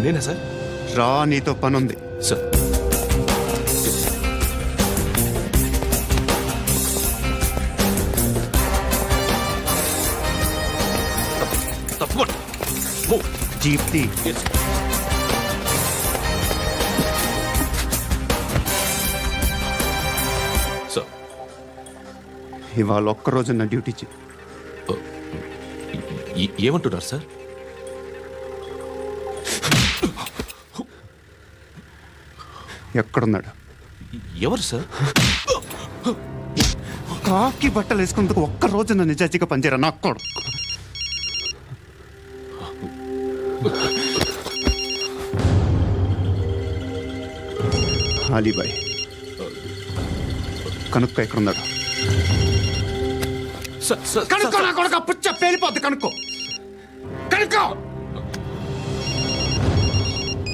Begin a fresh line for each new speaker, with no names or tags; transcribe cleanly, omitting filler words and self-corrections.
నేనా సార్?
రా, నీతో పనుంది.
సార్ తప్పకుండా.
జీప్తి
సార్
ఇవాళ ఒక్కరోజు నా డ్యూటీ చేయి.
ఏమంటున్నారు సార్?
ఎక్కడున్నాడు?
ఎవరు సార్?
కాకి బట్టలు వేసుకున్నందుకు ఒక్కరోజు నా నిజాజీగా పనిచేయరా నా కొడుకు. అలీబాయ్ కనుక్కో ఎక్కడున్నాడు.
సార్ సార్
కనుక్కో నా కొడుకు, పుచ్చ పేలిపోద్ది. కనుక్కో కనుక్కో.